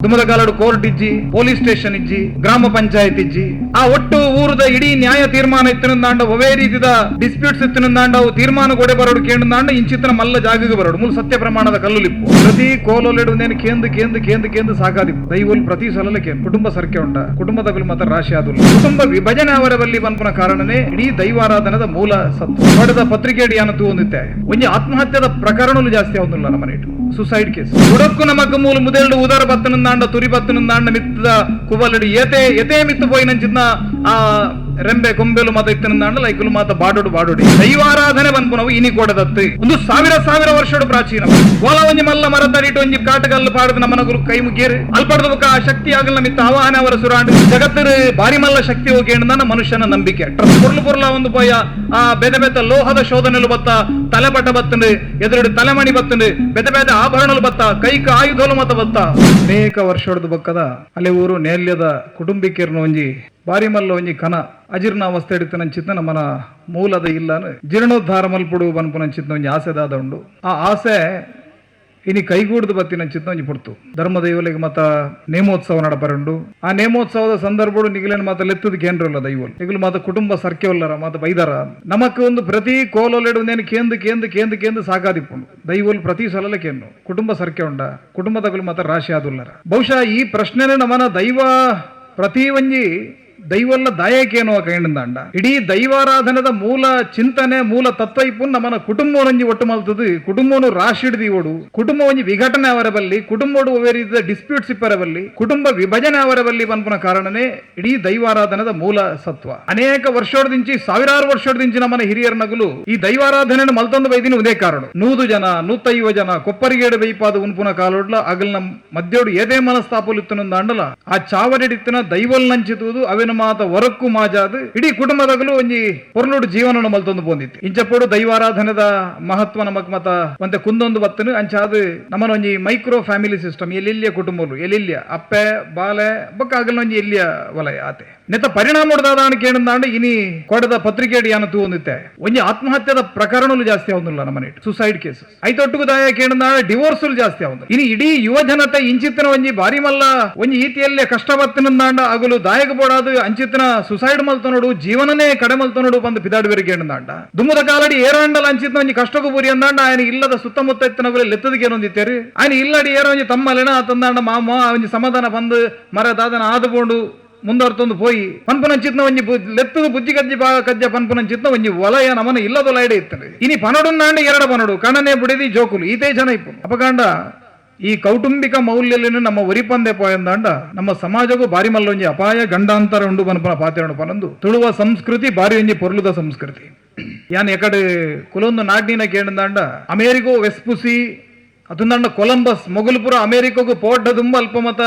ದುಮ್ಮದ ಕಾಲಡು court ಇಜ್ಜಿ police station ಇಜ್ಜಿ ಗ್ರಾಮ ಪಂಚಾಯತ್ ಇಜ್ಜಿ ಆ ಒಟ್ಟು ಊರದ ಇಡೀ ನ್ಯಾಯ ತೀರ್ಮಾನ ಇತ್ತಿನಂದಾಂಡ ಒವೇ ರೀತಿದ ಡಿಸ್ಪ್ಯೂಟ್ಸ್ ಇತ್ತಿನಂದಾಂಡ ಅವು ತೀರ್ಮಾನ ಕೊಡೆ ಬರೋಡು ಕೇಂದ್ರ ಇಂಚಿತ್ತನ ಮಲ್ಲ ಜಾಗಗೆ ಬರೋಡು ಮೂಲ ಸತ್ಯ ಪ್ರಮಾಣದ ಕಲ್ಲುಲಿಪ್ಪು ಪ್ರತಿ ಕೋಲೊಲೆಡುನೇನು ಕೇಂದು ಸಾಕಾದಿಪ್ಪು ದೈವಲ್ ಪ್ರತಿ ಸಲಲೆ ಕೇಂದ್ರ ಕುಟುಂಬ ಸರ್ಕೆ ಉಂಡ ಕುಟುಂಬದಗಳು ಮಾತ್ರ ರಾಶಿ ಆದುಲ್ಲ ಕುಟುಂಬ ವಿಭಜನೆ ಅವರ ಬಲ್ಲಿ ಬಂಪನ ಕಾರಣನೇ ಇಡೀ ದೈವಾರಾಧನದ ಮೂಲ ಸತ್ತು ಹೊಡೆದ ಪತ್ರಿಕೆಡಿ ಅನತು ಹೊಂದಿತ್ತೆ ಒಂಜಿ ಆತ್ಮಹತ್ಯದ ಪ್ರಕರಣಗಳು ಜಾಸ್ತಿ ಆಗುದಿಲ್ಲ ನಮ್ಮ ನೇಟು ಸುಸೈಡ್ ಕೇಸ್ ಹುಡಕ್ಕು ನಮಕ್ ಮೂಲ ಮುದೆಲ್ಡು ಉದರ ಬತ್ತನಂದಾಂಡ ತುರಿ ಬತ್ತನಂದಾಂಡ ಮಿತ್ತದ ಕುಬಲಡಿ ಎತೆ ಮಿತ್ತು ಪೋಯಿನಂಚಿನ ಆ ರೆಂಬೆ ಕೊಂಬೆಲು ಮತ ಇತ್ತನಂದಾಂಡ ಲೈಕುಲು ಮಾತ ಬಾಡೋಡು ದೈವಾರಾಧನೆ ಬಂದ್ಪುನವು ಇನಿ ಕೊಡದತ್ತು ಒಂದು ಸಾವಿರ ವರ್ಷಡು ಪ್ರಾಚೀನ ಕೋಲ ಒಂಜಿ ಮಲ್ಲ ಮರ ತಡಿಟ್ಟು ಒಂಜಿ ಕಾಟಗಲ್ಲು ಪಾಡದು ನಮ್ಮನ ಗುರು ಕೈ ಮುಗಿಯರು ಅಲ್ಪಡದ ಬುಕ್ಕ ಆ ಶಕ್ತಿ ಆಗಲ್ಲ ಮಿತ್ತ ಆವಾಹನ ಅವರ ಸುರಾಂಡ್ ಜಗತ್ತರು ಬಾರಿ ಮಲ್ಲ ಶಕ್ತಿ ಹೋಗಿ ಮನುಷ್ಯನ ನಂಬಿಕೆ ಪುರ್ಲ ಒಂದು ಪೋಯ ಆ ಬೆದ ಲೋಹದ ಶೋಧನೆಲು ಬತ್ತ ತಲೆಪಟ ಬತ್ತಂಡು ಎದುರು ತಲೆಮಣಿ ಬತ್ತಂಡು ಬೆದ ಆಭರಣಲು ಬತ್ತ ಕೈಕ ಆಯುಧಲು ಮತ ಬತ್ತ ಅನೇಕ ವರ್ಷದ ಬಕ್ಕದ ಅಲ್ಲಿ ಊರು ನೇಲ್ಯದ ಕುಟುಂಬಿಕರ್ನ ಒಂಜಿ ಬಾರಿ ಮಲ್ಲ ಒಂಜಿ ಕನ ಅಜೀರ್ಣಾವಸ್ಥೆ ಹಿಡಿತನಂಚಿತ್ತ ನಮ್ಮನ ಮೂಲದ ಇಲ್ಲನು ಜೀರ್ಣೋದ್ಧಾರ ಮಲ್ಪುಡು ಬನ್ಪುನಂಚಿತ್ತ ಒಂಜಿ ಆಸೆದಾದ ಉಂಡು ಆ ಆಸೆ ಇನಿ ಕೈಗೂಡ್ದು ಬತ್ತಿನಂಚಿತ್ತ ಒಂಜಿ ಪುಡ್ತು ಧರ್ಮ ದೈವಲಿಗೆ ಮತ್ತ ನೇಮೋತ್ಸವ ನಡಪರುಂಡು ಆ ನೇಮೋತ್ಸವದ ಸಂದರ್ಭಡು ನಿಗಲೇನು ಮಾತ ಲೆತ್ತದ ಕೇಂದ್ರಲ್ಲ ದೈವಲ್ ನಿಗಲು ಮಾತ ಕುಟುಂಬ ಸರ್ಕೆ ಉಲ್ಲರ ಮಾತ ಬೈದಾರ ನಮಕ್ ಒಂದು ಪ್ರತಿ ಕೋಲೊಲೆಡುನೇನು ಕೇಂದು ಸಾಕಾದಿಪ್ಪುಂಡು ದೈವಲ್ ಪ್ರತಿ ಸಲಲೆ ಕೇಂದ್ರ ಕುಟುಂಬ ಸರ್ಕೆ ಉಂಡ ಕುಟುಂಬದಗಳು ಮಾತ್ರ ರಾಶಿ ಆದುಲ್ಲರ ಬಹುಶಃ ಈ ಪ್ರಶ್ನೆನೇ ನಮ್ಮನ ದೈವ ಪ್ರತಿ ಒಂಜಿ ದೈವಲ್ಲ ದಾಯಕೇನೋ ಕೈಂಡಂದಾಂಡ ಇಡೀ ದೈವಾರಾಧನದ ಮೂಲ ಚಿಂತನೆ ಮೂಲ ತತ್ವ ಇಪ್ಪು ನಮ್ಮನ ಕುಟುಂಬವೊಂಜಿ ಒಟ್ಟು ಮಲ್ತದು ಕುಟುಂಬವನ್ನು ರಾಶಿ ಹಿಡಿದಿ ಓಡು ಕುಟುಂಬ ಒಂಜಿ ವಿಘಟನೆ ಅವರ ಬಲ್ಲಿ ಕುಟುಂಬಡು ಒವೇ ರೀತಿಯ ಡಿಸ್ಪ್ಯೂಟ್ಸ್ ಇಪ್ಪರ ಬಲ್ಲಿ ಕುಟುಂಬ ವಿಭಜನೆ ಅವರ ಬಲ್ಲಿ ಬಂಪನ ಕಾರಣನೇ ಇಡೀ ದೈವಾರಾಧನದ ಮೂಲ ಸತ್ವ ಅನೇಕ ವರ್ಷೋಡ್ದಿಂಚಿ ಸಾವಿರಾರು ವರ್ಷೋಡ್ದಿಂಚಿ ನಮ್ಮನ ಹಿರಿಯರ ನಗಲು ಈ ದೈವಾರಾಧನೆ ಮಲ್ತೊಂದು ಬೈದಿನ ಉದೇ ಕಾರಣ 100 ಜನ 150 ಜನ ಕೊಪ್ಪರಿಗೇಡು ಬೈಪಾದ ಉನ್ಪುನ ಕಾಲೋಡ್ಲ ಅಗಲ್ನ ಮಧ್ಯೋಡು ಏದೇ ಮನಸ್ತಾಪುಲ್ ಇತ್ತನೊಂದಾಂಡಲ ಆ ಚಾವಡಿಡಿತ್ತಿನ ದೈವಲ್ ನಂಚಿತುವುದು ಅವೇನು ಮಾತ ಹೊರಕ್ಕೂ ಮಾಜಾದು ಇಡೀ ಕುಟುಂಬದಗಲು ಒಂಜಿ ಪೊರ್ಲುಡು ಜೀವನ ಮಲ್ತೊಂದು ಬಂದಿತ್ತು ಇಂಚಪೋಡು ದೈವಾರಾಧನದ ಮಹತ್ವ ನಮಕ್ ಮತ ಒಂತೆ ಕುಂದೊಂದು ಬತ್ತನು ಅಂಚಾದು ನಮ್ಮನ ಒಂಜಿ ಮೈಕ್ರೋ ಫ್ಯಾಮಿಲಿ ಸಿಸ್ಟಮ್ ಎಲ್ಲಿಯ ಕುಟುಂಬಲು ಎಲ್ಲಿಯ ಅಪ್ಪೆ ಬಾಲೆ ಬೊಕ್ಕ ಆಗಲ್ ಒಂಜಿ ಎಲ್ಲಿಯ ವಲಯ ಆತೆ ನೆತ್ತ ಪರಿಣಾಮ ಹೊಡೆದಾದ ಕೇಳಿದಾಂಡ ಇನಿ ಕೊಡದ ಪತ್ರಿಕೆಡಿ ಅನತು ಹೊಂದಿತ್ತೆ ಒಂಜಿ ಆತ್ಮಹತ್ಯದ ಪ್ರಕರಣಗಳು ಜಾಸ್ತಿ ಆಗುದಿಲ್ಲ ನಮ್ಮ ಸುಸೈಡ್ ಕೇಸ್ ಐತೊಟ್ಟುಗು ದಾಯ ಕೇಳಿದಾಂಡ ಡಿವೋರ್ಸ್ ಜಾಸ್ತಿ ಆಗುದು ಇನಿ ಇಡೀ ಯುವ ಜನತೆ ಇಂಚಿತ್ತಿನ ಒಂಜಿ ಬಾರಿ ಮಲ್ಲ ಒಂಜಿ ಈತಿಯಲ್ಲೇ ಕಷ್ಟ ಬತ್ತಿನಂದಾಂಡ ಆಗಲು ದಾಯಕ ಬೋಡಾದು ಅಂಚಿತ್ತಿನ ಸುಸೈಡ್ ಮಲ್ತನೋಡು ಜೀವನನೇ ಕಡೆ ಮಲ್ತನೋಡು ಬಂದು ಪಿದಾಡುವರಿ ಕೇಳಿದಾಂಡ ದುಮ್ಮದ ಕಾಲಡಿ ಏರಾಂಡಲ ಅಂಚಿತ್ತಿನ ಒಂಜಿ ಕಷ್ಟಗೂ ಬುರಿ ಅಂದಾಂಡ ఆయన ಇಲ್ಲದ ಸುತ್ತಮುತ್ತ ಇತ್ತಿನಗಳು ಲೆತ್ತದಿಗೆ ಏನೊಂದಿತ್ತೇರಿ ఆయన ಇಲ್ಲಡಿ ಏರೋ ಒಂಜಿ ತಮ್ಮಲೆನ ತಂದಾಂಡ ಮಾಮ ಒಂಜಿ ಸಮಾಧಾನ ಬಂದು ಮರದಾದನ ಆದುಕೊಂಡು ಮುಂದರ್ತೊಂದು ಪೋಯಿ ಪನ್ಪುನಂಚಿತ್ನ ಒಂಜಿ ಲೆತ್ತದು ಬುಜ್ಜಿ ಕಜ್ಜ ಪನ್ಪುನಂಚಿತ್ನ ಒಂಜಿ ವಲಯ ನಮನ ಇಲ್ಲದ ವಲಯಡೆ ಇತ್ತದೆ ಇನಿ ಪನಡುನ್ನಾಂಡ ಎರಡ ಪನಡು ಕಣನೆ ಬುಡಿದಿ ಜೋಕುಲು ಈತೇ ಜನ ಇಪ್ಪು ಅಪಕಾಂಡ ಈ ಕೌಟುಂಬಿಕ ಮೌಲ್ಯಲೇನು ನಮ್ಮ ಒರಿಪಂದೆ ಪೋಯಂದಾಂಡ ನಮ್ಮ ಸಮಾಜಗೂ ಬಾರಿ ಮಲ್ಲ ಒಂಜಿ ಅಪಾಯ ಗಂಡಾಂತರ ಉಂಡು ಪನ್ಪನ ಪಾತೆರಡು ಪನಂದು ತುಳುವ ಸಂಸ್ಕೃತಿ ಬಾರಿ ಒಂಜಿ ಪೊರ್ಲುದ ಸಂಸ್ಕೃತಿ ಯಾನ್ ಎಕಡೆ ಕುಲೊಂದು ನಾಡಿನ ಕೇಳಿದಾಂಡ ಅಮೇರಿಕೋ ವೆಸ್ಪುಸಿ ಅತುಂದಾಂಡ ಕೊಲಂಬಸ್ ಮೊಗಲ್ಪುರ ಅಮೇರಿಕಾಗೂ ಪೋರ್ಟ್ ದುಂಬ ಅಲ್ಪ ಮತ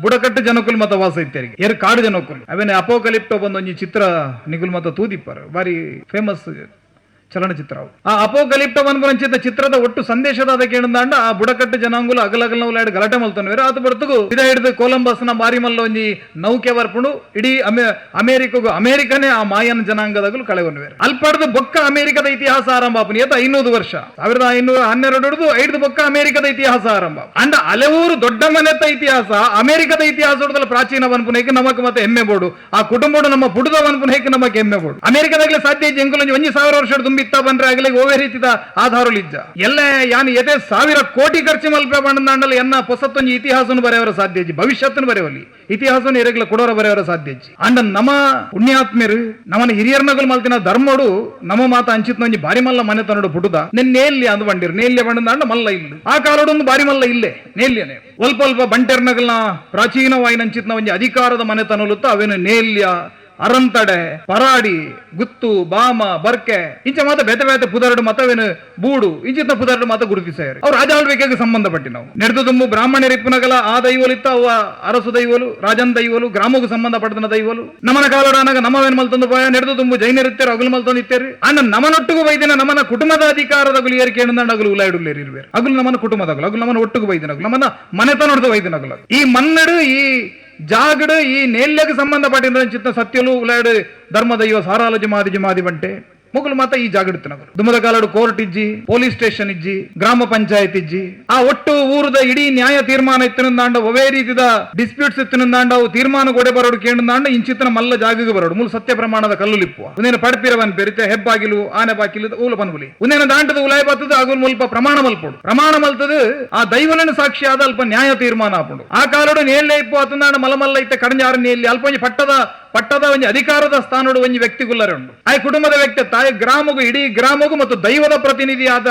ಬುಡಕಟ್ಟು ಜನಕುಲ್ ಮತ ವಾಸ ಇತ್ತೇರಿಗೆ ಎರ್ ಕಾಡು ಜನಕುಲ್ ಅವೇನೆ ಅಪೋಕಲಿಪ್ಟೋ ಬಂದೊಂಜಿ ಚಿತ್ರ ನಿಗುಲ್ ಮತ ತೂದಿಪ್ಪರ್ ಬಾರಿ ಫೇಮಸ್ ಚಲನಚಿತ್ರ ಆ ಅಪೋಕಲಿಪ್ಟೋ ಬಂದ್ಪುನಂಚಿತ್ತ ಚಿತ್ರದ ಒಟ್ಟು ಸಂದೇಶದ ಅದಕ್ಕೆ ಏನಂದಾಂಡ ಆ ಬುಡಕಟ್ಟು ಜನಾಂಗುಲು ಅಗಲಗಲ್ನವುಲಾಡ್ ಗಲಾಟೆ ಮಲ್ತನವೇರು ಅದು ಬರ್ತಗು ಇದ ಹಿಡಿದು ಕೊಲಂಬಸ್ ನ ಬಾರಿ ಮಲ್ಲ ಒಂಜಿ ನೌಕೆ ಬರ್ಪುಂಡು ಇಡೀ ಅಮೇರಿಕಾಗೂ ಅಮೇರಿಕನೇ ಆ ಮಾಯನ್ ಜನಾಂಗದಾಗಲು ಕಳೆಗೊಂಡ್ವೇರು ಅಲ್ಪಡ್ದು ಬೊಕ್ಕ ಅಮೇರಿಕದ ಇತಿಹಾಸ ಆರಂಭ ಆಪುನಿ ಏತ 500 ವರ್ಷ 1512 ಹಿಡಿದು 5 ಬೊಕ್ಕ ಅಮೇರಿಕದ ಇತಿಹಾಸ ಆರಂಭ ಅಂಡ ಹಲವೂರು ದೊಡ್ಡ ಮನೆತ ಇತಿಹಾಸ ಅಮೇರಿಕದ ಇತಿಹಾಸ ಪ್ರಾಚೀನ ವನ್ಪುನೇಕ ನಮಕ್ ಮತ್ತೆ ಹೆಮ್ಮೆ ಬೋಡು ಆ ಕುಟುಂಬಡು ನಮ್ಮ ಪುಡುದ ವನ್ಪುನೇಕ ನಮಕ್ ಹೆಮ್ಮೆ ಬೋಡು ಅಮೇರಿಕದಾಗಲೇ ಸಾಧ್ಯ ಎಂಕುಲೊಂಜಿ 1000 ವರ್ಷ ಇತ್ತ ಬಂದ್ರೆ ಆಗಲೇ ಓವೇ ರೀತಿದ ಆಧಾರಲಿಜ್ಜ ಎಲ್ಲ ಯಾನು ಎದೆ 1000 ಕೋಟಿ ಖರ್ಚು ಮಲ್ಪೆ ಬಂಡಂಡಲ್ಲ ಎನ್ನ ಹೊಸತ್ತೊಂಜಿ ಇತಿಹಾಸನು ಬರೆಯವರ ಸಾಧ್ಯ ಭವಿಷ್ಯತ್ತನ್ನು ಬರೆಯವಲ್ಲಿ ಇತಿಹಾಸನು ಎರಗಲ ಕೊಡೋರ ಬರೆಯವರ ಸಾಧ್ಯ ಅಂಡ ನಮ್ಮ ಪುಣ್ಯಾತ್ಮರು ನಮ್ಮನ ಹಿರಿಯರ್ನಗಲ್ ಮಲ್ತಿನ ಧರ್ಮಡು ನಮ್ಮ ಮಾತ ಅಂಚಿತ್ನೊಂಜಿ ಬಾರಿ ಮಲ್ಲ ಮನೆ ತನ್ನಡು ಪುಟುದ ನೇಲ್ಯ ಅಂದು ಬಂದಿರು ನೇಲ್ಯ ಬಂಡಂಡ ಮಲ್ಲ ಇಲ್ಲ ಆ ಕಾಲಡೊಂದು ಬಾರಿ ಮಲ್ಲ ಇಲ್ಲೇ ನೇಲ್ಯನೆ ಅಲ್ಪ ಬಂಟೆರ್ನಗಲ್ನ ಪ್ರಾಚೀನವಾಯಿನ ಅಂಚಿತ್ನ ಒಂಜಿ ಅಧಿಕಾರದ ಮನೆ ತನಲುತ್ತ ಅವೇನು ನೇಲ್ಯ ಅರಂತಡೆ ಪರಾಡಿ ಗುತ್ತು ಬಾಮ ಬರ್ಕೆ ಇಂಚ ಮಾತ ಬೇತೆ ಪುದರಡು ಮತವೇನು ಬೂಡು ಇಂಚಿನ ಪುದರಡು ಮಾತ ಗುರುತಿಸಾರೆ ಅವ್ರು ರಾಜಾಳ್ವಿಕೆಗೆ ಸಂಬಂಧಪಟ್ಟಿ ನಾವು ನೆಡೆದು ತುಂಬು ಬ್ರಾಹ್ಮಣರಿಪ್ಪನಗಲ ಆ ದೈವಲಿತ್ತ ಅವ ಅರಸು ದೈವಲು ರಾಜನ್ ದೈವಲು ಗ್ರಾಮಕ್ಕೆ ಸಂಬಂಧಪಟ್ಟನ ದೈವಲು ನಮನ ಕಾಲಡಾನಾಗ ನಮ್ಮವೇನ್ ಮಲ್ತೊಂದು ಪೋಯ ನೆಡೆದು ತುಂಬು ಜೈನರಿತ್ತೇರು ಅಗಲು ಮಲ್ತೊಂದಿತ್ತೇರಿ ಅನ್ನ ನಮನೊಟ್ಟಿಗೂ ಬೈದಿನ ನಮ್ಮನ ಕುಟುಂಬದ ಅಧಿಕಾರದ ಗುಲಿಯರ್ ಕೇಳಿದಂಡ ಅಗಲು ಉಲಾಯಿಡುಲ್ಲೇರಿ ಇರುವೇರು ಅಗಲು ನಮ್ಮನ ಕುಟುಂಬದಗಲು ಅಗಲು ನಮ್ಮನ ಒಟ್ಟಿಗೂ ಬೈದಿನಗಲು ನಮ್ಮನ ಮನೆತನೊಡ್ದು ಬೈದಿನಗಲು ಈ ಮನ್ನಡು ಈ ಜಾಗಡು ಈ ನೇಲ್ಯಗೆ ಸಂಬಂಧಪಟ್ಟಿದ ಚಿತ್ತ ಸತ್ಯಲು ಉಲಾಡು ಧರ್ಮ ದೈವ ಸಾರಾಲ ಜಮಾದಿ ಬಂಟೆ ಮೊಗಲು ಮಾತ ಈ ಜಾಗೃತಿನಗರು ದುಮ್ಮದ ಕಾಲಡು ಕೋರ್ಟ್ ಇಜ್ಜಿ ಪೊಲೀಸ್ ಸ್ಟೇಷನ್ ಇಜ್ಜಿ ಗ್ರಾಮ ಪಂಚಾಯತ್ ಇಜ್ಜಿ ಆ ಒಟ್ಟು ಊರದ ಇಡೀ ನ್ಯಾಯ ತೀರ್ಮಾನ ಇತ್ತಿನಂದಾಂಡ ಒವೇ ರೀತಿದ ಡಿಸ್ಪ್ಯೂಟ್ಸ್ ಇತ್ತಿನಂದಾಂಡ ಅವು ತೀರ್ಮಾನ ಗೋಡೆ ಬರೋಡು ಕೇಂದ್ರಾಂಡ ಇಂಚಿತ್ತನ ಮಲ್ಲ ಜಾಗಗೆ ಬರೋಡು ಮೂಲ ಸತ್ಯ ಪ್ರಮಾಣದ ಕಲ್ಲು ಲಿಪ್ಪುವ ಒಂದೇನು ಪಡ್ಪಿರವನ್ ಬೆರಿತೆ ಹೆಬ್ಬಾಗಿಲು ಆನೆ ಬಾಕಿಲು ಊಲ ಪನ್ಗುಲಿ ಒಂದೇನು ದಾಂಟದ ಉಲಾಯ ಬರ್ತದ ಆಗಲು ಮುಲ್ಪ ಪ್ರಮಾಣ ಮಲ್ಪಡು ಪ್ರಮಾಣ ಮಲ್ತದ ಆ ದೈವಲನ ಸಾಕ್ಷಿ ಆದ ಅಲ್ಪ ನ್ಯಾಯ ತೀರ್ಮಾನ ಆಪುಂಡು ಆ ಕಾಲಡು ನೇಲೆ ಇಪ್ಪು ಅತಂದಾಂಡ ಮಲಮಲ್ಲ ಇತ್ತ ಕಡಂಜಾರ ನೇಲಿ ಅಲ್ಪ ಒಂಜಿ ಪಟ್ಟದ ಒಂಜಿ ಅಧಿಕಾರದ ಸ್ಥಾನೋಡು ಒಂಜಿ ವ್ಯಕ್ತಿಗುಲ್ಲರೆ ಉಂಡು ಆ ಕುಟುಂಬದ ವ್ಯಕ್ತಿ ತಾಯಿ ಗ್ರಾಮಗೂ ಇಡೀ ಗ್ರಾಮಗೂ ಮತ್ತು ದೈವದ ಪ್ರತಿನಿಧಿ ಆದ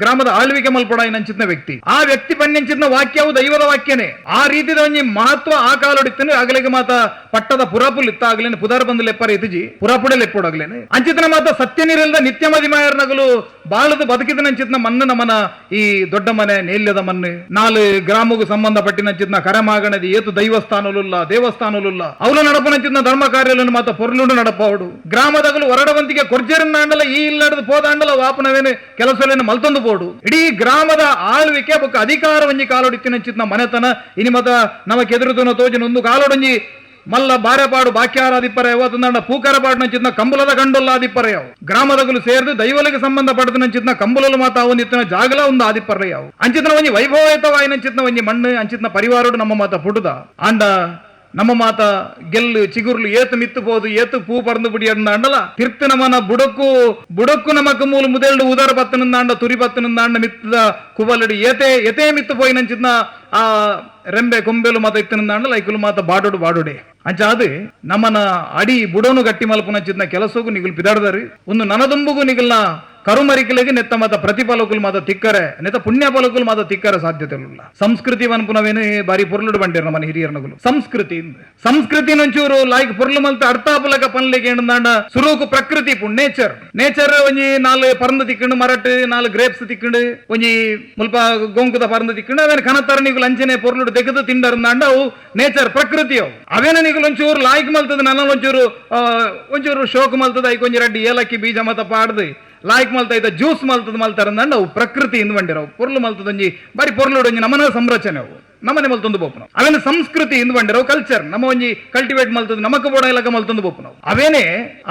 ಗ್ರಾಮದ ಆಳ್ವಿಕೆ ಮಲ್ಪಡ ನಂಚಿದ್ನ ವ್ಯಕ್ತಿ ಆ ವ್ಯಕ್ತಿ ಪನ್ನೆಂಚಿದ್ನ ವಾಕ್ಯವು ದೈವದ ವಾಕ್ಯನೇ ಆ ರೀತಿದ ಒಂಜಿ ಮಹತ್ವ ಆ ಕಾಲೋಡಿತ್ತೇನೆ ಆಗಲಿಗೆ ಮಾತ ಪಟ್ಟದ ಪುರಾಪುಲ್ ಇತ್ತ ಆಗ್ಲೇನೆ ಪುದಾರ ಬಂದು ಲೆಪ್ಪರ ಇತಿಜಿ ಪುರಾಪುಡೆ ಲೆಪ್ಪೋಡಾಗ್ಲೇನೆ ಅಂಚಿತನ ಮಾತ ಸತ್ಯ ನೀರಿಲ್ದ ನಿತ್ಯ ಮದಿಮಾಯರ್ನಗಲು ಬಾಳದ ಬದುಕಿದ ನಂಚಿದ್ನ ಮಣ್ಣು ನಮನ ಈ ದೊಡ್ಡ ಮನೆ ನೇಲ್ಯದ ಮಣ್ಣು ನಾಲು ಗ್ರಾಮಗೂ ಸಂಬಂಧಪಟ್ಟಿನಂಚಿದ್ನ ಕರಮಾಗಣದಿ ಏತು ದೈವಸ್ಥಾನಲುಲ್ಲ ದೇವಸ್ಥಾನಲುಲ್ಲ ಅವಳು ನಡಪನಂಚಿದ್ನ ಧರ್ಮ ಕಾರ್ಯಗಳನ್ನು ಮಾತ ಪೊರ್ಲುಂಡು ನಡಪಾವಡು ಗ್ರಾಮದಗಲು ಹೊರಡವಂತಿಗೆ ಕೊರ್ಜೆರನ್ನಾಂಡಲ ಈ ಇಲ್ಲಡದು ಪೋದಾಂಡಲ ವಾಪನವೇನು ಕೆಲಸಲೇನು ಮಲ್ತೊಂದು ಪೋಡು ಇಡೀ ಗ್ರಾಮದ ಆಳ್ವಿಕೆ ಬೊಕ್ಕ ಅಧಿಕಾರ ಒಂಜಿ ಕಾಲೋಡಿತ್ತಿನಂಚಿದ್ನ ಮನೆತನ ಇನಿ ಮತ ನಮಕ್ ಎದುರುತನ ತೋಜಿನ ಒಂದು ಕಾಲೋಡೊಂಜಿ ಮಲ್ಲ ಬಾರೆಪಾಡು ಬಾಕ್ಯಾರಾದಿಪ್ಪರ ಯಾವತ್ತಂದ ಪೂಕರಪಾಡು ನಂಚಿದ್ನ ಕಂಬುಲದ ಗಂಡೊಲ್ಲಾದಿಪ್ಪರ ಯಾವ ಗ್ರಾಮದಗಲು ಸೇರಿದು ದೈವಲಿಗೆ ಸಂಬಂಧಪಟ್ಟದ ನಂಚಿದ್ನ ಕಂಬುಲಲು ಮಾತ ಒಂದಿತ್ತಿನ ಜಾಗಲ ಒಂದು ಆದಿಪ್ಪರ ಯಾವ ಅಂಚಿದ್ನ ಒಂಜಿ ವೈಭವಯುತವಾಯಿ ನಂಚಿದ್ನ ಒಂಜಿ ಮಣ್ಣು ಅಂಚಿದ್ನ ಪರಿವಾರೋಡು ನಮ್ಮ ಮಾತ ಪುಟುದ ಅಂಡ ನಮ್ಮ ಮಾತ ಗೆಲ್ಲು ಚಿಗುರ್ಲು ಏತು ಮಿತ್ತು ಪೋದು ಏತು ಪೂ ಪರಂದು ಬಿಡಿ ಅಂಡಲ ತಿರ್ತು ನಮನ ಬುಡಕ್ಕು ನಮಕ್ ಮೂಲ ಮುದೆಲ್ಡು ಉದರ ಬತ್ತನಂದಾಂಡ ತುರಿ ಬತ್ತನಂದಾಂಡ ಮಿತ್ತದ ಕುಬಲಡಿ ಏತೆ ಮಿತ್ತು ಪೋಯಿ ನಂಚಿದ್ನ ಆ ರೆಂಬೆ ಕೊಂಬೆಲು ಮಾತ ಇತ್ತನಂದಾಂಡ ಲೈಕುಲು ಮಾತ ಬಾಡೋಡೆ ಅಂಚ ಅದು ನಮ್ಮನ ಅಡಿ ಬುಡೋನು ಗಟ್ಟಿ ಮಲ್ಪುನಂಚಿದ್ನ ಕೆಲಸಗೂ ನಿಗುಲು ಪಿದಾಡ್ದಾರಿ ಒಂದು ನನದುಂಬುಗೂ ನಿಗಲ್ನ ಕರುಮರಿಕಲೆಗೆ ನೆತ್ತ ಮಾತ ಪ್ರತಿಫಲಕುಲು ಮಾತ ತಿಕ್ಕರೆ ನೆತ್ತ ಪುಣ್ಯ ಫಲಕುಲು ಮಾತ ತಿಕ್ಕರೆ ಸಾಧ್ಯತೆ ಇಲ್ಲ ಸಂಸ್ಕೃತಿ ಅನ್ಪುನವೇನು ಬಾರಿ ಪೊರ್ಲುಡು ಬಂಡಿರ ನಮ್ಮನ ಹಿರಿಯರ್ನಗುಲು ಸಂಸ್ಕೃತಿ ನಂಚೂರು ಲಾಯ್ಕ್ ಪೊರ್ಲು ಮಲ್ತ ಅರ್ಥಾಪಲಕ ಪನ್ಲಿಗೆ ಏನಂದಾಂಡ ಸುರೂಕು ಪ್ರಕೃತಿ ಪುಣ್ ನೇಚರ್ ಒಂಜಿ ನಾಲ್ ಪರಂದು ತಿಕ್ಕಂಡು ಮರಟ್ ನಾಲ್ ಗ್ರೇಪ್ಸ್ ತಿಕ್ಕಂಡು ಒಂಜಿ ಮುಲ್ಪ ಗೊಂಕುದ ಪರಂದು ತಿಕ್ಕಂಡು ಅವೇನು ಕನತರ ನಿಗುಲು ಅಂಚನೆ ಪೊರ್ಲುಡು ತೆಗೆದು ತಿಂಡರಂದಾಂಡ ಅವು ನೇಚರ್ ಪ್ರಕೃತಿ ಅವು ಅವೇನ ನಿಗುಲು ಒಂಚೂರು ಲಾಯ್ಕ್ ಮಲ್ತದ ನನ್ನ ಒಂಚೂರು ಶೋಕ್ ಮಲ್ತದ ಐಕೊಂಜಿ ರಡ್ಡಿ ಏಲಕ್ಕಿ ಬೀಜ ಮತ ಪಾಡ್ದು ಲಾಯ್ಕ್ ಮಲ್ತ ಜ್ಯೂಸ್ ಮಲ್ತದ ಮಲ್ತಾರಂದಂಡ ಅವು ಪ್ರಕೃತಿ ಇಂದು ಬಂಡಿರವು ಪೊರ್ಲು ಮಲ್ತದೊಂಜಿ ಬಾರಿ ಪೊರ್ಲುಡೊಂಜಿ ನಮನ ಸಂರಚನೆ ಅವು ನಮ್ಮನೆ ಮಲ್ತೊಂದು ಬೋಪು ನಾವು ಅವೇನು ಸಂಸ್ಕೃತಿ ಇಂದು ಬಂಡಿರವು ಕಲ್ಚರ್ ನಮ್ಮ ಒಂಜಿ ಕಲ್ಟಿವೇಟ್ ಮಲ್ತದ ನಮಕ್ ಬೋಡ ಇಲಕ ಮಲ್ತೊಂದು ಬೋಪು ನಾವು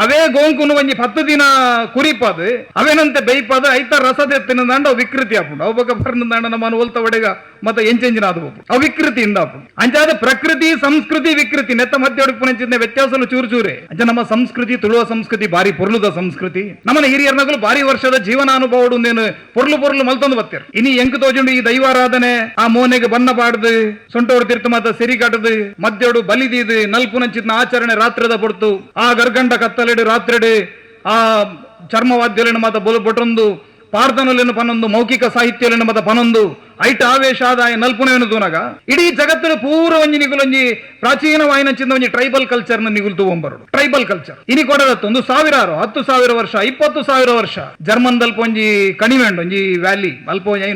ಅವೇ ಗೋಂಕುನು ಒಂಜಿ 10 ದಿನ ಕುರಿಪದ ಅವೇನಂತೆ ಬೈಪದ ಐತ ರಸದೆತ್ತಿನಂಡ ಅವು ವಿಕೃತಿ ಆಪುಂಡು ಅವು ಬೊಕ್ಕ ಬರ್ನಂದಾಂಡ ನಮ್ಮನ್ನು ಒಲ್ತ ಒಡೆಗ ಮತ್ತೆ ಎಂಚೆಂಜಿನ ಅದು ಬೋಪು ಅವು ವಿಕೃತಿಯಿಂದ ಆಪುಂಡು ಅಂಚಾದ ಪ್ರಕೃತಿ ಸಂಸ್ಕೃತಿ ವಿಕೃತಿ ನೆತ್ತ ಮಧ್ಯ ಒಡಪುನಂಚಿನ ವ್ಯತ್ಯಾಸಲು ಚೂರು ಅಂಚ ನಮ್ಮ ಸಂಸ್ಕೃತಿ ತುಳುವ ಸಂಸ್ಕೃತಿ ಬಾರಿ ಪೊರ್ಲುದ ಸಂಸ್ಕೃತಿ ನಮ್ಮನ ಹಿರಿಯರ್ನಗಲು ಬಾರಿ ವರ್ಷದ ಜೀವನಾನುಭವ ಒಂದೇನು ಪೊರ್ಲು ಮಲ್ತೊಂದು ಬತ್ತಿರ ಇನಿ ಎಂಕ್ ತೋಜುಂಡು ಈ ದೈವಾರಾಧನೆ ಆ ಮೋನೆಗೆ ಬಣ್ಣ ಬಾಡ್ದು ಸೊಂಟೋಡು ತಿರ್ತು ಮಾತ ಸಿರಿ ಕಟ್ಟದು ಮಧ್ಯೋಡು ಬಲಿದೀದು ನಲ್ಪುನಂಚಿತ್ನ ಆಚರಣೆ ರಾತ್ರದ ಪೊಡ್ತು ಆ ಗರ್ಗಂಡ ಕತ್ತಲೆಡು ರಾತ್ರೆಡು ಆ ಚರ್ಮವಾದ್ಯలను ಮಾತ ಬೊಟ್ಟೊಂದು ಪಾರ್ಥನಲೆನು ಪನೊಂದು ಮೌಖಿಕ ಸಾಹಿತ್ಯలను ಮಾತ ಪನೊಂದು ಐಟ ಆವೇಶ ಆದಾಯ ನಲ್ಪುನೇನು ತೂನಗ ಇಡೀ ಜಗತ್ತಿನ ಪೂರ ಒಂಜಿ ನಿಗುಲೊಂಜಿ ಪ್ರಾಚೀನವಾಯಿನಂಚಿಂದ ಒಂಜಿ ಟ್ರೈಬಲ್ ಕಲ್ಚರ್ ನ ನಿಗುಲು ತಗೊಂಬರೋಡು ಟ್ರೈಬಲ್ ಕಲ್ಚರ್ ಇನಿ ಕೊಡದತ್ತು 1,000 10,000 ವರ್ಷ 20,000 ವರ್ಷ ಜರ್ಮನ್ ದಲ್ಪ ಒಂಜಿ ಕಣಿವೆಂಡು ಒಂಜಿ ವ್ಯಾಲಿ ಅಲ್ಪ ಒಂಜಿ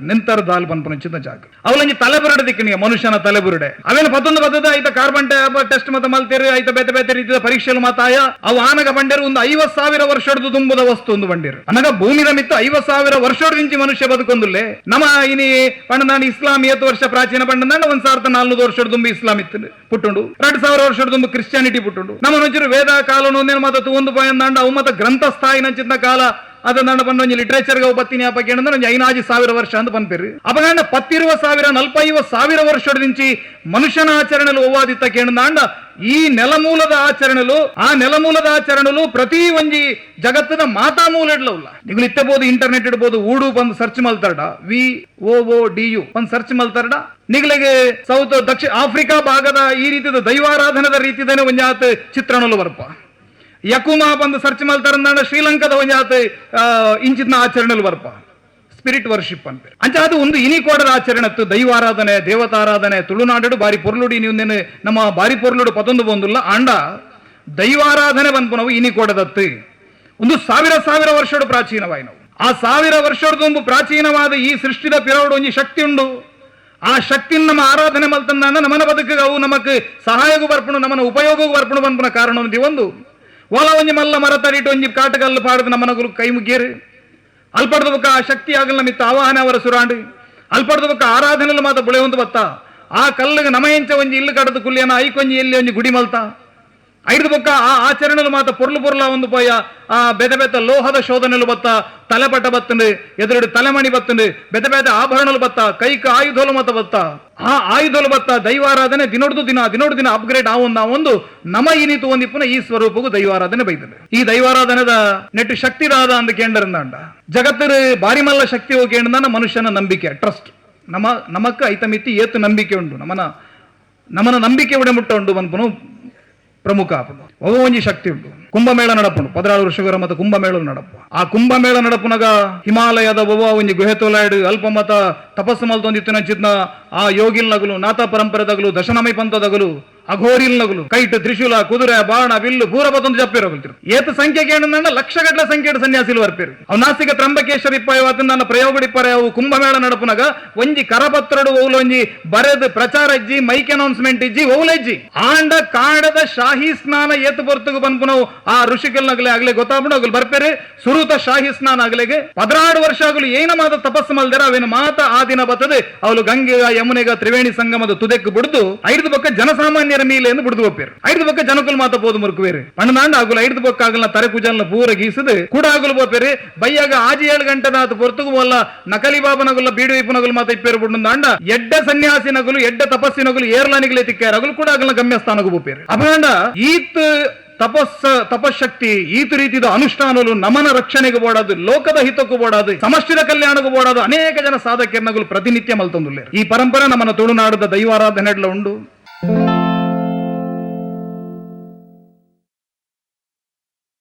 ನೆಂತರ ದಾಲ್ ಪನ್ಪುನಂಚಿದ ಜಾಗ ಅವಲೊಂಜಿ ತಲೆಬುರುಡೆ ದಿಕ್ಕಣಿಗೆ ಮನುಷ್ಯನ ತಲೆಬುರುಡೆ ಅವೇನು ಪತ್ತೊಂದು ಐತ ಕಾರ್ಬನ್ ಟೆಸ್ಟ್ ಮತ ಮಲ್ತೇರು ಐತ ಬೇತೆ ರೀತಿಯ ಪರೀಕ್ಷೆಲು ಮಾತಾಯ ಅವು ಆನಗ ಬಂಡೇರು ಒಂದು 50,000 ವರ್ಷದ ತುಂಬುದ ವಸ್ತು ಒಂದು ಬಂಡೇರು ಅನಗ ಭೂಮಿದ ಮಿತ್ತು 50,000 ವರ್ಷದಿಂಚಿ ಮನುಷ್ಯ ಬದುಕೊಂದುಲ್ಲೆ ನಮ್ಮ ಇನಿ ಪಂಡದಾಂಡ ಇಸ್ಲಾಂ 7 ವರ್ಷ ಪ್ರಾಚೀನ ಪಂಡದಾಂಡ 1,400 ವರ್ಷದ ತುಂಬಿ ಇಸ್ಲಾಂ ಇತ್ತು ಪುಟ್ಟುಂಡು 2,000 ವರ್ಷದ ತುಂಬ ಕ್ರಿಶ್ಚಿಯಾನಿಟಿ ಪುಟ್ಟುಂಡು ನಮ್ಮ ನಂಚೂರು ವೇದ ಕಾಲನು ಮಾತ ಒಂದು ಪಾಯಿಂದಾಂಡ ಅವು ಮತ ಗ್ರಂಥ ಸ್ಥಾಯಿ ನಂಚಿದ್ದ ಕಾಲ ಅದನ್ನ ಪಂಡ ಲಿಟರೇಚರ್ ಬತ್ತಿನಿ ಅಪ್ಪಗೆ ಏನಂದ್ರೆ 5,000 ವರ್ಷ ಅಂತ ಪನ್ಪೇರು ಅಪಗಂಡ 10,000 40,000 ವರ್ಷದಿಂಚಿ ಮನುಷ್ಯನ ಆಚರಣೆಲು ಓವಾದಿತ್ತ ಕೇಂದಾಂಡ ಈ ನೆಲಮೂಲದ ಆಚರಣೆಲು ಪ್ರತಿ ಒಂಜಿ ಜಗತ್ತದ ಮಾತಾ ಮೂಲೆಡ್ಲವುಲ್ಲ ನೀವು ಇತ್ತಬಹುದು ಇಂಟರ್ನೆಟ್ ಇಡ್ಬೋದು ಊಡು ಬಂದು ಸರ್ಚ್ ಮಲ್ತಾರಡ VOODU ಬಂದು ಸರ್ಚ್ ಮಲ್ತಾರಡ ನಿಗ್ಲಿಗೆ ಸೌತ್ ದಕ್ಷಿಣ ಆಫ್ರಿಕಾ ಭಾಗದ ಈ ರೀತಿಯ ದೈವಾರಾಧನದ ರೀತಿದೇನೆ ಒಂಜಾತ್ ಚಿತ್ರಣಲು ಬರ್ಪ ಯಕುಮಾ ಬಂದು ಸರ್ಚ್ ಮಲ್ತಾರಂದ ಶ್ರೀಲಂಕಾದ ಒಂಜಾತ್ ಇಂಚಿನ ಆಚರಣೆಲು ಬರ್ಪ ಸ್ಪಿರಿಟ್ ವರ್ಷಿಪ್ ಅಂತ ಅಂಚ ಅದು ಒಂದು ಇನಿಕೋಡದ ಆಚರಣೆ ದೈವಾರಾಧನೆ ದೇವತಾರಾಧನೆ ತುಳುನಾಡು ಬಾರಿ ಪೊರ್ಲುಡಿ ನೀವು ನಮ್ಮ ಬಾರಿ ಪೊರ್ಲುಡು ಪತೊಂದು ಬಂದುಲ್ಲ ಅಂಡ ದೈವಾರಾಧನೆ ಬಂದ್ಪು ನಾವು ಇನಿಕೋಡದತ್ತು ಒಂದು 1,000 ವರ್ಷದ ಪ್ರಾಚೀನವಾಯಿ ನಾವು ಆ 1,000 ವರ್ಷದ ಪ್ರಾಚೀನವಾದ ಈ ಸೃಷ್ಟಿದ ಪಿರವಡು ಒಂಜಿ ಶಕ್ತಿ ಉಂಡು ಆ ಶಕ್ತಿ ನಮ್ಮ ಆರಾಧನೆ ಮಲ್ತಂದಾಂಡ ನಮ್ಮನ ಬದುಕಿಗೆ ಅವು ನಮಕ್ ಸಹಾಯಗೂ ಬರ್ಪುಣು ನಮ್ಮನ ಉಪಯೋಗಗೂ ಬರ್ಪುಣು ಬಂದ್ಪುನ ಕಾರಣ ಒಂದು ಒಲ ಒಂಜಿ ಮಲ್ಲ ಮರ ತಡಿಟ್ಟು ಒಂಜಿ ಕಾಟಗಲ್ಲು ಪಾಡ್ದು ನಮ್ಮನಗುಲು ಕೈ ಮುಗ್ಗೇರು ಅಲ್ಪಡ್ದ ಬುಕ್ಕ ಆ ಶಕ್ತಿ ಆಗಲ್ಲ ಮಿತ್ತ ಆವಾಹನೆ ಅವರ ಸುರಾಂಡು ಅಲ್ಪಡ್ದ ಬುಕ್ಕ ಆರಾಧನೆಲು ಮಾತ ಬುಳೆ ಒಂದು ಬತ್ತ ಆ ಕಲ್ಲಿಗೆ ನಮ ಎಂಚ ಒಂಜಿ ಇಲ್ಲು ಕಡದು ಕುಲ್ಲಿಯನ ಐಕೊಂಜಿ ಎಲ್ಲಿ ಒಂಜಿ ಗುಡಿ ಮಲ್ತ ಐದು ಬೊಕ್ಕ ಆ ಆಚರಣೆಲು ಮಾತ ಪೊರ್ಲ ಒಂದು ಪೋಯ ಆ ಬೆದ ಲೋಹದ ಶೋಧನೆಲು ಬತ್ತ ತಲೆಪಟ ಬತ್ತಂಡು ಎದುರು ತಲೆಮಣಿ ಬತ್ತಂಡು ಬೆದ ಆಭರಣಲು ಬತ್ತ ಕೈಕ ಆಯುಧಲು ಮತ ಬತ್ತ ಆ ಆಯುಧಲು ಬತ್ತ ದೈವಾರಾಧನೆ ದಿನೋಡ್ದು ದಿನ ಅಪ್ಗ್ರೇಡ್ ಒಂದು ನಮ ಇನಿತು ಒಂದಿಪ್ಪುನ ಈ ಸ್ವರೂಪಗೂ ದೈವಾರಾಧನೆ ಬೈತದೆ. ಈ ದೈವಾರಾಧನೆದ ನೆಟ್ಟು ಶಕ್ತಿದಾದ ಅಂದ ಕೇಂದ್ರಂದಾಂಡ ಜಗತ್ತರು ಬಾರಿ ಮಲ್ಲ ಶಕ್ತಿ ಹೋಗಿ ಮನುಷ್ಯನ ನಂಬಿಕೆ ಟ್ರಸ್ಟ್ ನಮಕ್ ಐತಮಿತ್ತಿ ಏತು ನಂಬಿಕೆ ಉಂಟು ನಮನ ನಂಬಿಕೆ ಉಡೆಮುಟ್ಟ ಉಂಟು ಮನ್ಪುನು ಪ್ರಮುಖ ಒಂಜಿ ಶಕ್ತಿ ಉಂಟು. ಕುಂಭಮೇಳ ನಡಪುಂಡು 16 ವರ್ಷಗಳ ಮತ ಕುಂಭಮೇಳ ನಡಪು. ಆ ಕುಂಭಮೇಳ ನಡಪುನಗ ಹಿಮಾಲಯದ ಒಂಜಿ ಗುಹೆ ತೊಲಾಯ್ಡು ಅಲ್ಪ ಮತ ತಪಸ್ಸು ಮಲ್ತೊಂದಿತ್ತಿನ ಚಿತ್ನ ಆ ಯೋಗಿಲ್ ನಗಲು ನಾಥ ಪರಂಪರೆದಗಲು ದಶನಮೈ ಪಂಥದಗಲು ಅಘೋರಿಲ್ ನಗಲು ಕೈಟ್ ತ್ರಿಶೂಲ ಕುದುರೆ ಬಾಣ ಬಿಲ್ಲು ಪೂರ ಬತ್ತೊಂದು ಜಪ್ಪಿರೋಗಲ್ತಿರು ಏತು ಸಂಖ್ಯೆಗೆ ಏನಂದ ಲಕ್ಷಗಟ್ಟಲೆ ಸಂಖ್ಯೆಡು ಸನ್ಯಾಸಿಲು ಬರ್ಪೇರು ಅವು ನಾಸಿಕ ತ್ರಂಬಕೇಶ್ವರ ಇಪ್ಪಾಯವತ್ತು ನನ್ನ ಪ್ರಯೋಗಡಿಪ್ಪರೆ ಅವು ಕುಂಭಮೇಳ ನಡಪುನಗ ಒಂಜಿ ಕರಪತ್ರಡು ಓಲು ಒಂಜಿ ಬರೆದು ಪ್ರಚಾರ ಇಜ್ಜಿ ಮೈಕ್ ಅನೌನ್ಸ್ಮೆಂಟ್ ಇಜ್ಜಿ ಓಲಜ್ಜಿ ಆಂಡ ಕಾಡದ ಶಾಹಿ ಸ್ನಾನ ಏತು ಬರ್ತುಗು ಬಂದ್ಪುನವು ಆ ಋಷಿಕಲ್ ನಗಲೆ ಆಗ್ಲೇ ಗೊತ್ತಾಗ್ಬಿಡು ಅಗಲ್ ಬರ್ಪೇರು ಸುರುತ ಶಾಹಿ ಸ್ನಾನ ಆಗ್ಲೆಗೆ 16 ವರ್ಷ ಆಗಲು ಏನ ಮಾತ ತಪಸ್ಸು ಮಲ್ದಾರ ಅವೇನು ಮಾತ ಆ ದಿನ ಬರ್ತದೆ ಅವಳು ಗಂಗೆಗ ಯಮುನೆಗ ತ್ರಿವೇಣಿ ಸಂಗಮದ ತುದೆಕ್ ಬಿಡ್ದು ಐದು ಪಕ್ಕ ಜನಸಾಮಾನ್ಯರ ಮೇಲೆ ಎಂದು ಬಿಡ್ದು ಒಪ್ಪೇರು ಐದು ಪಕ್ಕ ಜನಕುಲ್ ಮಾತ ಪೋದು ಮುರುಕುವೇರು ಪಣ್ಣದಾಂಡ ಆಗಲು ಐದು ಪಕ್ಕ ಆಗಲ ತರೆ ಕುಜಲ್ನ ಪೂರ ಗೀಸದು ಕೂಡ ಆಗಲು ಬೋಪೇರು ಬೈಯಾಗ ಆಜಿ 7 ಗಂಟೆ ನಾತು ಪೊರ್ತುಗು ಅಲ್ಲ ನಕಲಿ ಬಾಬನಗುಲ್ಲ ಬೀಡು ಇಪ್ಪನಗುಲ್ ಮಾತ ಇಪ್ಪೇರು ಬಿಡ್ದಾಂಡ ಎಡ್ಡ ಸನ್ಯಾಸಿನಗುಲು ಎಡ್ಡ ತಪಸ್ಸಿನಗುಲು ಏರ್ಲಾನಿಗಲೇ ತಿಕ್ಕಾರಗುಲು ಕೂಡ ಆಗಲ ಗಮ್ಯಸ್ಥಾನಗೂ ಬೋಪೇರು ಅಪರಾಂಡ ಈತ್ ತಪಶಕ್ತಿ ಈತು ರೀತಿಯ ಅನುಷ್ಠಾನಗಳು ನಮನ ರಕ್ಷಣೆಗೆ ಬೋಡಾದು ಲೋಕದ ಹಿತಕ್ಕೂ ಬೋಡಾದು ಸಮಷ್ಟಿದ ಕಲ್ಯಾಣಕ್ಕೂ ಬೋಡಾದು ಅನೇಕ ಜನ ಸಾಧಕರನಗಳು ಪ್ರತಿನಿತ್ಯ ಮಲ್ತೊಂದುಲ್ಲೇರು. ಈ ಪರಂಪರೆ ನಮ್ಮನ ತುಳುನಾಡದ ದೈವಾರಾಧನೆಡ್ಲ ಉಂಡು.